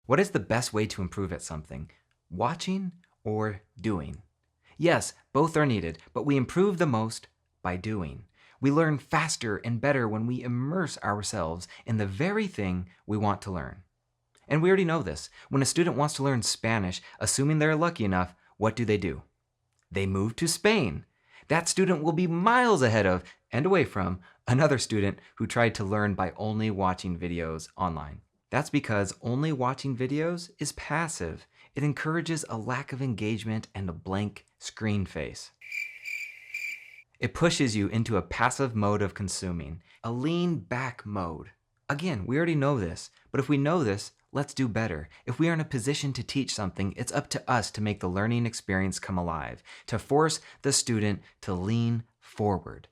What is the best way to improve at something? Watching or doing? Yes, both are needed, but we improve the most by doing. We learn faster and better when we immerse ourselves in the very thing we want to learn. And we already know this. When a student wants to learn Spanish, assuming they're lucky enough, what do? They move to Spain. That student will be miles ahead of and away from another student who tried to learn by only watching videos online. That's because only watching videos is passive. It encourages a lack of engagement and a blank screen face. It pushes you into a passive mode of consuming, a lean back mode. Again, we already know this, but if we know this, let's do better. If we are in a position to teach something, it's up to us to make the learning experience come alive, to force the student to lean forward,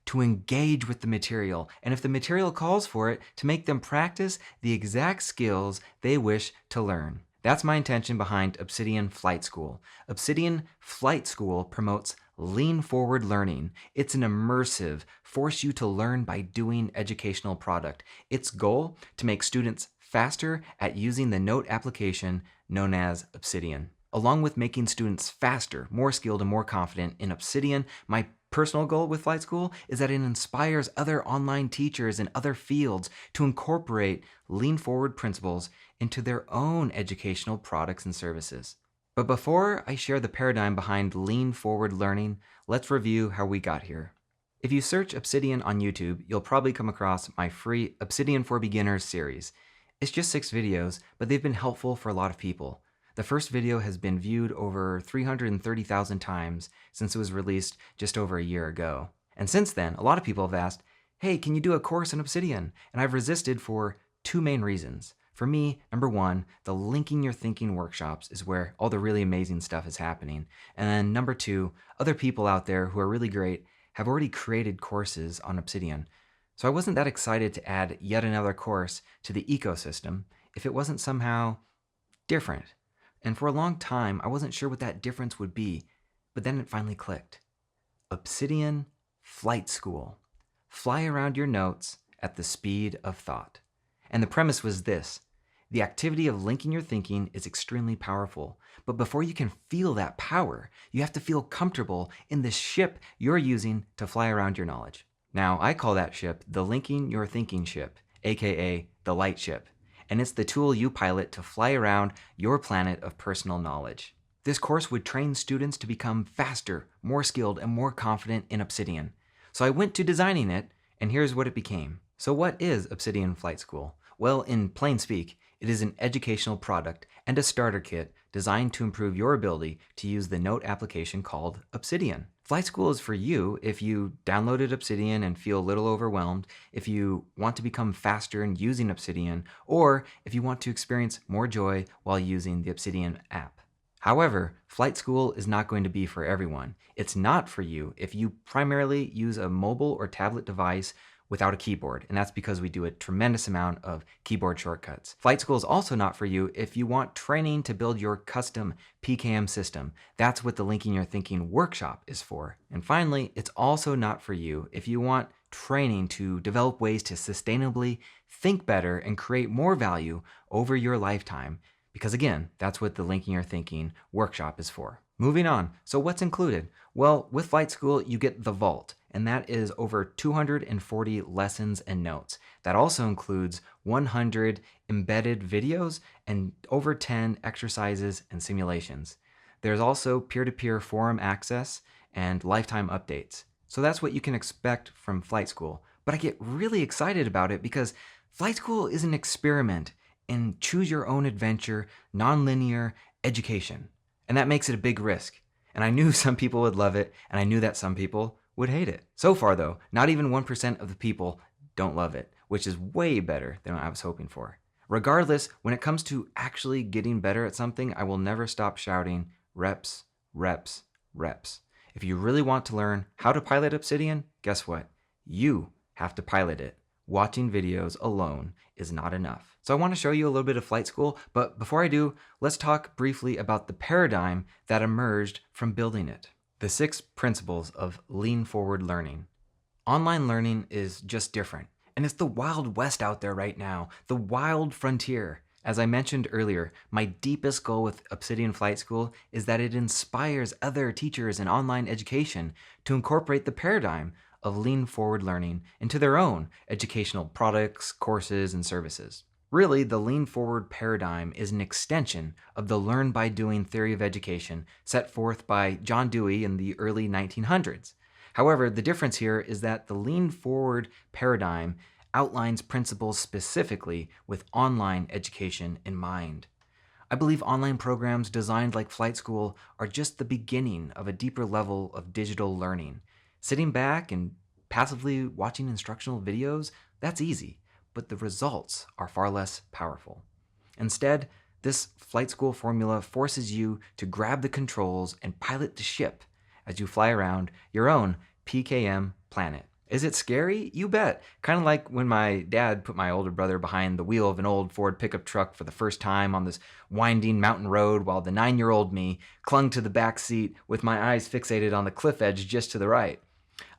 to engage with the material, and if the material calls for it, to make them practice the exact skills they wish to learn. That's my intention behind Obsidian Flight School. Obsidian Flight School promotes lean forward learning. It's an immersive, force you to learn by doing educational product. Its goal to make students faster at using the note application known as Obsidian. Along with making students faster, more skilled, and more confident in Obsidian, my personal goal with Flight School is that it inspires other online teachers in other fields to incorporate lean forward principles into their own educational products and services. But before I share the paradigm behind lean forward learning, let's review how we got here. If you search Obsidian on YouTube, you'll probably come across my free Obsidian for Beginners series. It's just 6 videos, but they've been helpful for a lot of people. The first video has been viewed over 330,000 times since it was released just over a year ago. And since then, a lot of people have asked, hey, can you do a course in Obsidian? And I've resisted for 2 main reasons. For me, number 1, the Linking Your Thinking workshops is where all the really amazing stuff is happening. And then number 2, other people out there who are really great have already created courses on Obsidian. So I wasn't that excited to add yet another course to the ecosystem if it wasn't somehow different. And for a long time, I wasn't sure what that difference would be, but then it finally clicked. Obsidian Flight School. Fly around your notes at the speed of thought. And the premise was this. The activity of linking your thinking is extremely powerful, but before you can feel that power, you have to feel comfortable in the ship you're using to fly around your knowledge. Now, I call that ship the Linking Your Thinking ship, aka the Light Ship, and it's the tool you pilot to fly around your planet of personal knowledge. This course would train students to become faster, more skilled, and more confident in Obsidian. So I went to designing it, and here's what it became. So what is Obsidian Flight School? Well, in plain speak, it is an educational product and a starter kit designed to improve your ability to use the note application called Obsidian. Flight School is for you if you downloaded Obsidian and feel a little overwhelmed, if you want to become faster in using Obsidian, or if you want to experience more joy while using the Obsidian app. However, Flight School is not going to be for everyone. It's not for you if you primarily use a mobile or tablet device without a keyboard, and that's because we do a tremendous amount of keyboard shortcuts. Flight School is also not for you if you want training to build your custom PKM system. That's what the Linking Your Thinking workshop is for. And finally, it's also not for you if you want training to develop ways to sustainably think better and create more value over your lifetime, because again, that's what the Linking Your Thinking workshop is for. Moving on, so what's included? Well, with Flight School, you get the Vault, and that is over 240 lessons and notes. That also includes 100 embedded videos and over 10 exercises and simulations. There's also peer-to-peer forum access and lifetime updates. So that's what you can expect from Flight School. But I get really excited about it because Flight School is an experiment in choose-your-own-adventure, nonlinear education. And that makes it a big risk. And I knew some people would love it, and I knew that some people would hate it. So far though, not even 1% of the people don't love it, which is way better than what I was hoping for. Regardless, when it comes to actually getting better at something, I will never stop shouting reps, reps, reps. If you really want to learn how to pilot Obsidian, guess what? You have to pilot it. Watching videos alone is not enough. So I want to show you a little bit of Flight School, but before I do, let's talk briefly about the paradigm that emerged from building it. The 6 principles of lean forward learning. Online learning is just different, and it's the wild west out there right now, the wild frontier. As I mentioned earlier, my deepest goal with Obsidian Flight School is that it inspires other teachers in online education to incorporate the paradigm of lean forward learning into their own educational products, courses, and services. Really, the lean forward paradigm is an extension of the learn by doing theory of education set forth by John Dewey in the early 1900s. However, the difference here is that the lean forward paradigm outlines principles specifically with online education in mind. I believe online programs designed like Flight School are just the beginning of a deeper level of digital learning. Sitting back and passively watching instructional videos, that's easy, but the results are far less powerful. Instead, this Flight School formula forces you to grab the controls and pilot the ship as you fly around your own PKM planet. Is it scary? You bet. Kind of like when my dad put my older brother behind the wheel of an old Ford pickup truck for the first time on this winding mountain road while the 9-year-old me clung to the back seat with my eyes fixated on the cliff edge just to the right.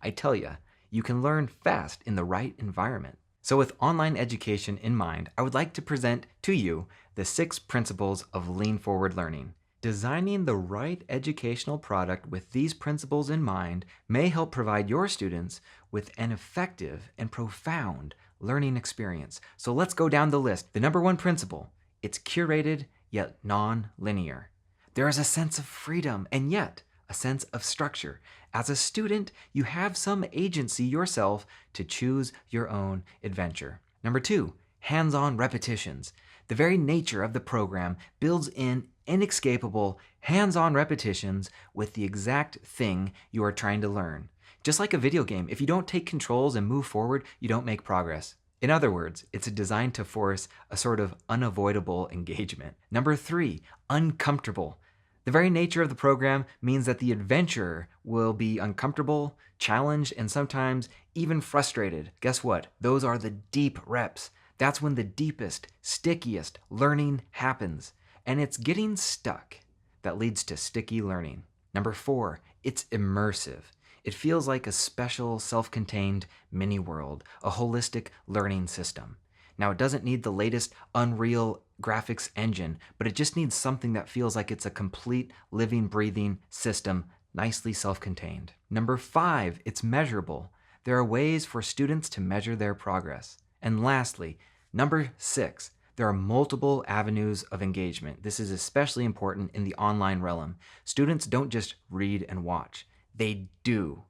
I tell you, you can learn fast in the right environment. So with online education in mind, I would like to present to you the 6 principles of lean forward learning. Designing the right educational product with these principles in mind may help provide your students with an effective and profound learning experience. So let's go down the list. The number 1 principle, it's curated yet non-linear. There is a sense of freedom and yet a sense of structure. As a student, you have some agency yourself to choose your own adventure. Number 2, hands-on repetitions. The very nature of the program builds in inescapable hands-on repetitions with the exact thing you are trying to learn. Just like a video game, if you don't take controls and move forward, you don't make progress. In other words, it's designed to force a sort of unavoidable engagement. Number 3, uncomfortable. The very nature of the program means that the adventurer will be uncomfortable, challenged, and sometimes even frustrated. Guess what? Those are the deep reps. That's when the deepest, stickiest learning happens. And it's getting stuck that leads to sticky learning. Number 4, it's immersive. It feels like a special, self-contained mini world, a holistic learning system. Now, it doesn't need the latest Unreal graphics engine, but it just needs something that feels like it's a complete, living, breathing system, nicely self-contained. Number 5, it's measurable. There are ways for students to measure their progress. And lastly, number 6, there are multiple avenues of engagement. This is especially important in the online realm. Students don't just read and watch, they do.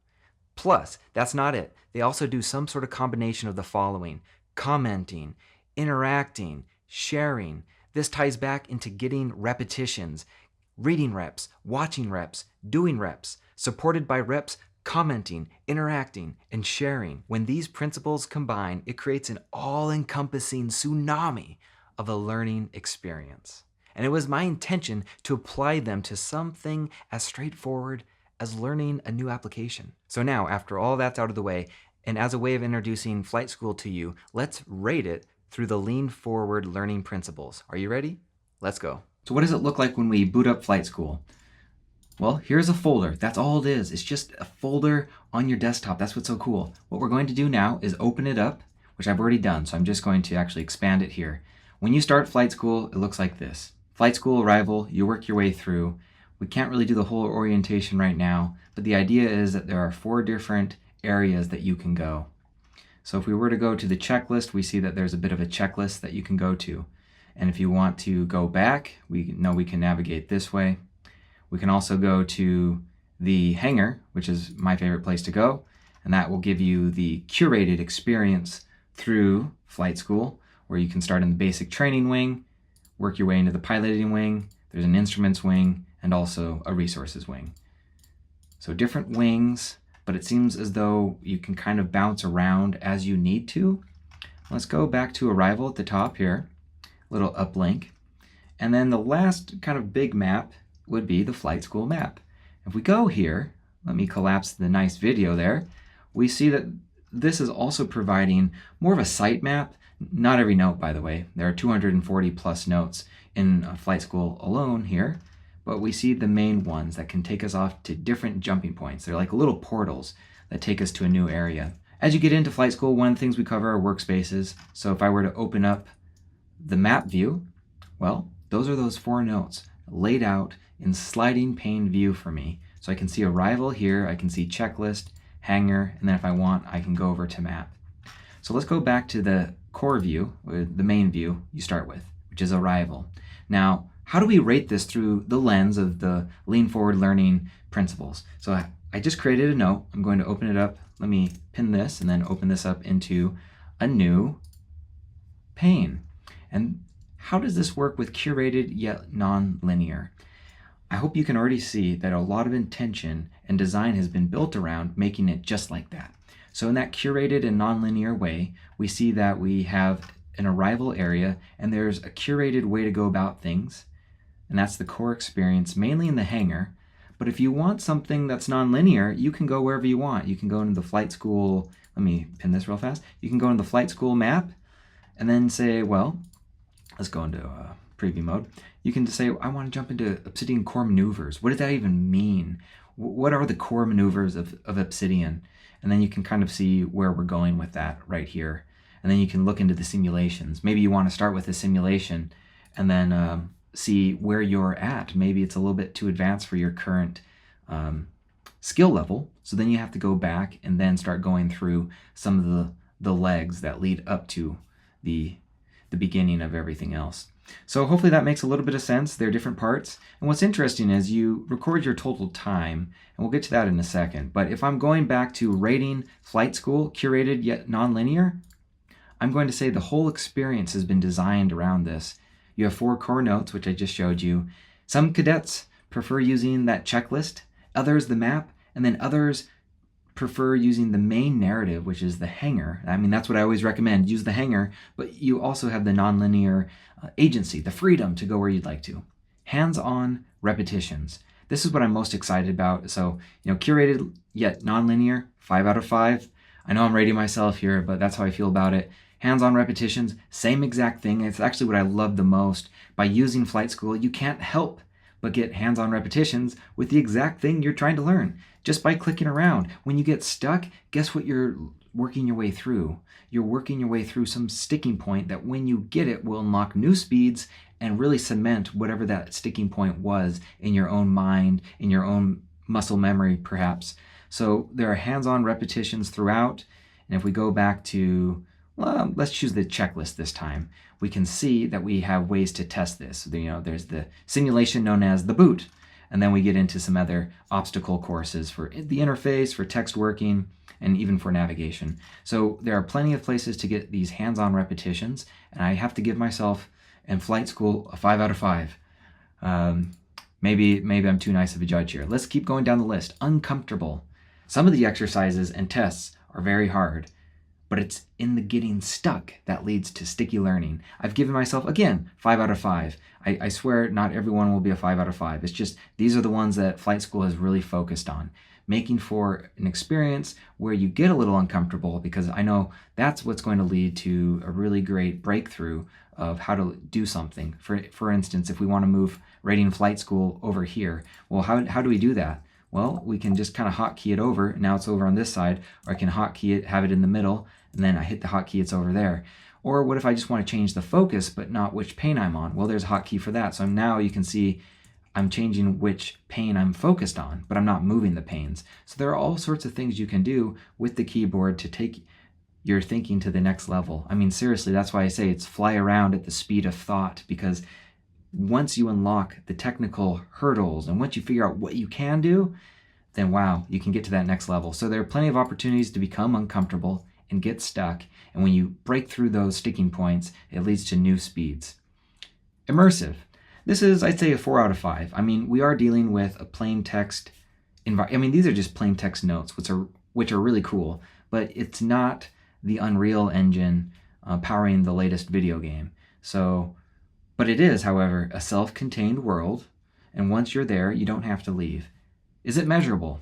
Plus, that's not it. They also do some sort of combination of the following: commenting, interacting, sharing. This ties back into getting repetitions, reading reps, watching reps, doing reps, supported by reps commenting, interacting, and sharing. When these principles combine, it creates an all-encompassing tsunami of a learning experience. And it was my intention to apply them to something as straightforward as learning a new application. So now, after all that's out of the way, and as a way of introducing Flight School to you, let's rate it through the lean forward learning principles. Are you ready? Let's go. So what does it look like when we boot up Flight School? Well, here's a folder. That's all it is. It's just a folder on your desktop. That's what's so cool. What we're going to do now is open it up, which I've already done, so I'm just going to actually expand it here. When you start Flight School, it looks like this. Flight School arrival, you work your way through. We can't really do the whole orientation right now, but the idea is that there are 4 different areas that you can go. So if we were to go to the checklist, we see that there's a bit of a checklist that you can go to. And if you want to go back, we know we can navigate this way. We can also go to the hangar, which is my favorite place to go, and that will give you the curated experience through Flight School, where you can start in the basic training wing, work your way into the piloting wing, there's an instruments wing, and also a resources wing. So different wings, but it seems as though you can kind of bounce around as you need to. Let's go back to arrival at the top here, little uplink. And then the last kind of big map would be the Flight School map. If we go here, let me collapse the nice video there, we see that this is also providing more of a site map. Not every note, by the way. There are 240 plus notes in Flight School alone here, but we see the main ones that can take us off to different jumping points. They're like little portals that take us to a new area. As you get into Flight School, one of the things we cover are workspaces. So if I were to open up the map view, Well, those are those 4 notes laid out in sliding pane view for me. So I can see arrival here, I can see checklist, hanger, and then if I want, I can go over to map. So let's go back to the core view, or the main view you start with, which is arrival. Now, how do we rate this through the lens of the lean forward learning principles? So I just created a note. I'm going to open it up. Let me pin this and then open this up into a new pane. And how does this work with curated yet non-linear? I hope you can already see that a lot of intention and design has been built around making it just like that. So in that curated and non-linear way, we see that we have an arrival area and there's a curated way to go about things. And that's the core experience, mainly in the hangar. But if you want something that's non-linear, you can go wherever you want. You can go into the flight school, let me pin this real fast. You can go into the flight school map and then say, well, let's go into preview mode. You can just say, I want to jump into Obsidian core maneuvers. What does that even mean? What are the core maneuvers of Obsidian? And then you can kind of see where we're going with that right here. And then you can look into the simulations. Maybe you want to start with a simulation and then see where you're at. Maybe it's a little bit too advanced for your current skill level. So then you have to go back and then start going through some of the legs that lead up to the beginning of everything else. So hopefully that makes a little bit of sense. They're different parts. And what's interesting is you record your total time, and we'll get to that in a second. But if I'm going back to rating flight school, curated yet non-linear, I'm going to say the whole experience has been designed around this. You have 4 core notes, which I just showed you. Some cadets prefer using that checklist, others the map, and then others prefer using the main narrative, which is the hangar. I mean, that's what I always recommend. Use the hangar, but you also have the nonlinear agency, the freedom to go where you'd like to. Hands-on repetitions. This is what I'm most excited about. So, curated yet nonlinear, 5 out of 5. I know I'm rating myself here, but that's how I feel about it. Hands-on repetitions, same exact thing. It's actually what I love the most. By using Flight School, you can't help but get hands-on repetitions with the exact thing you're trying to learn, just by clicking around. When you get stuck, guess what you're working your way through? You're working your way through some sticking point that when you get it will unlock new speeds and really cement whatever that sticking point was in your own mind, in your own muscle memory perhaps. So there are hands-on repetitions throughout. And if we go back to, well, let's choose the checklist this time, we can see that we have ways to test this. There's the simulation known as the boot. And then we get into some other obstacle courses for the interface, for text working, and even for navigation. So there are plenty of places to get these hands-on repetitions. And I have to give myself and Flight School a 5 out of 5. Maybe I'm too nice of a judge here. Let's keep going down the list. Uncomfortable. Some of the exercises and tests are very hard, but it's in the getting stuck that leads to sticky learning. I've given myself, again, 5 out of 5. I swear not everyone will be a 5 out of 5. It's just these are the ones that Flight School has really focused on, making for an experience where you get a little uncomfortable, because I know that's what's going to lead to a really great breakthrough of how to do something. For instance, if we want to move rating Flight School over here, well, how do we do that? Well, we can just kind of hotkey it over. Now it's over on this side, or I can hotkey it, have it in the middle, and then I hit the hotkey, it's over there. Or what if I just want to change the focus, but not which pane I'm on? Well, there's a hotkey for that. So now you can see I'm changing which pane I'm focused on, but I'm not moving the panes. So there are all sorts of things you can do with the keyboard to take your thinking to the next level. I mean, seriously, that's why I say it's fly around at the speed of thought, because once you unlock the technical hurdles and once you figure out what you can do, then wow, you can get to that next level. So there are plenty of opportunities to become uncomfortable and get stuck. And when you break through those sticking points, it leads to new speeds. Immersive. This is, I'd say, a 4 out of 5. I mean, we are dealing with a plain text environment. I mean, these are just plain text notes, which are really cool, but it's not the Unreal Engine powering the latest video game. But it is, however, a self-contained world, and once you're there, you don't have to leave. Is it measurable?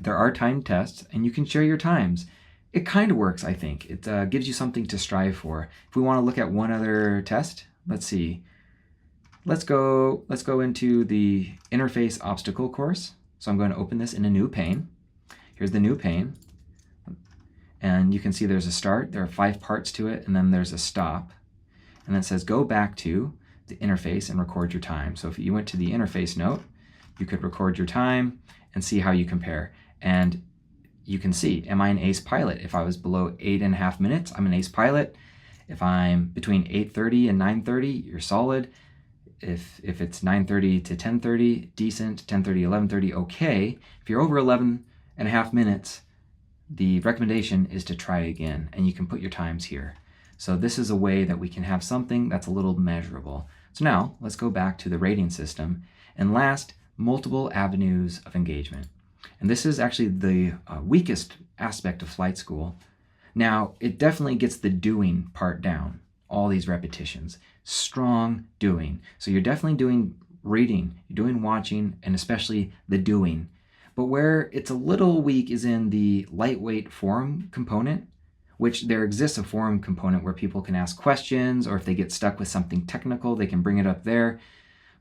There are timed tests, and you can share your times. It kind of works, I think. It gives you something to strive for. If we want to look at one other test, let's see. Let's go into the interface obstacle course. So I'm going to open this in a new pane. Here's the new pane. And you can see there's a start. There are 5 parts to it, and then there's a stop. And then it says go back to the interface and record your time. So if you went to the interface note, you could record your time and see how you compare. And you can see, am I an ace pilot? If I was below 8.5 minutes, I'm an ace pilot. If I'm between 8:30 and 9:30, you're solid. If it's 9:30 to 10:30, decent. 10:30, 11:30, okay. If you're over 11.5 minutes, the recommendation is to try again, and you can put your times here. So this is a way that we can have something that's a little measurable. So now let's go back to the rating system. And last, multiple avenues of engagement. And this is actually the weakest aspect of flight school. Now, it definitely gets the doing part down, all these repetitions. Strong doing. So you're definitely doing reading, you're doing watching, and especially the doing. But where it's a little weak is in the lightweight forum component, which there exists a forum component where people can ask questions, or if they get stuck with something technical, they can bring it up there.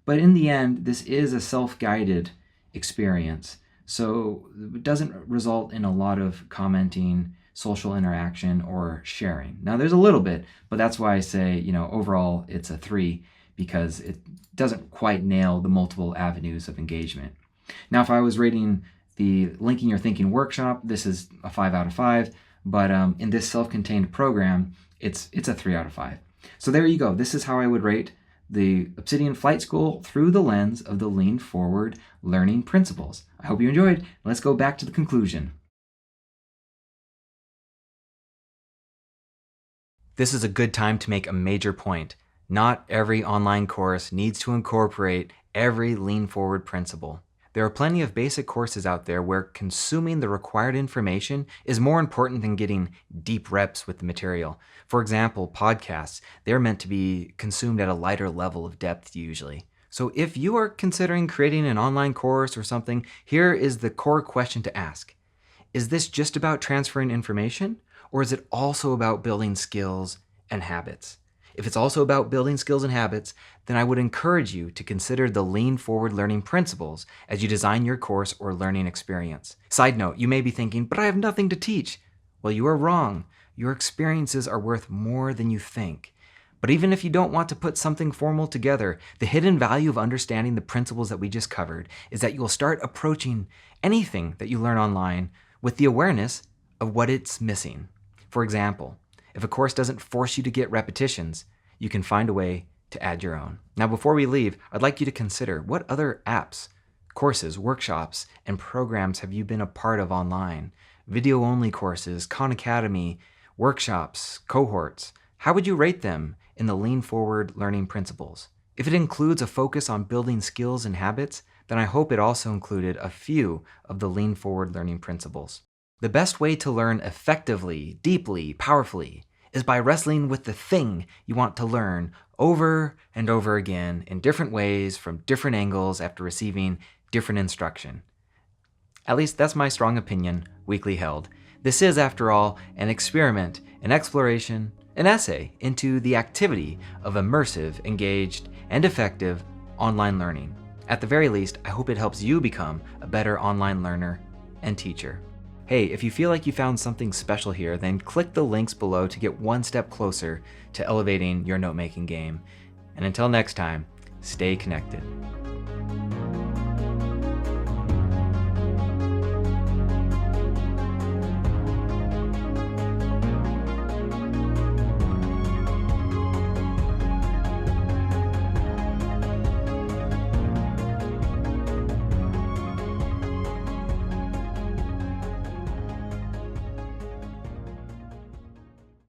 But in the end, this is a self-guided experience. So it doesn't result in a lot of commenting, social interaction, or sharing. Now there's a little bit, but that's why I say, overall it's a 3, because it doesn't quite nail the multiple avenues of engagement. Now, if I was rating the Linking Your Thinking workshop, this is a 5 out of 5, but in this self-contained program, it's a 3 out of 5. So there you go. This is how I would rate the Obsidian Flight School through the lens of the Lean Forward learning principles. I hope you enjoyed. Let's go back to the conclusion. This is a good time to make a major point. Not every online course needs to incorporate every Lean Forward principle. There are plenty of basic courses out there where consuming the required information is more important than getting deep reps with the material. For example, podcasts, they're meant to be consumed at a lighter level of depth usually. So if you are considering creating an online course or something, here is the core question to ask. Is this just about transferring information, or is it also about building skills and habits? If it's also about building skills and habits, then I would encourage you to consider the Lean Forward learning principles as you design your course or learning experience. Side note, you may be thinking, but I have nothing to teach. Well, you are wrong. Your experiences are worth more than you think. But even if you don't want to put something formal together, the hidden value of understanding the principles that we just covered is that you will start approaching anything that you learn online with the awareness of what it's missing. For example, if a course doesn't force you to get repetitions, you can find a way to add your own. Now, before we leave, I'd like you to consider what other apps, courses, workshops, and programs have you been a part of online? Video-only courses, Khan Academy, workshops, cohorts. How would you rate them in the Lean Forward learning principles? If it includes a focus on building skills and habits, then I hope it also included a few of the Lean Forward learning principles. The best way to learn effectively, deeply, powerfully is by wrestling with the thing you want to learn over and over again in different ways from different angles after receiving different instruction. At least that's my strong opinion, weakly held. This is, after all, an experiment, an exploration, an essay into the activity of immersive, engaged, and effective online learning. At the very least, I hope it helps you become a better online learner and teacher. Hey, if you feel like you found something special here, then click the links below to get one step closer to elevating your note-making game. And until next time, stay connected.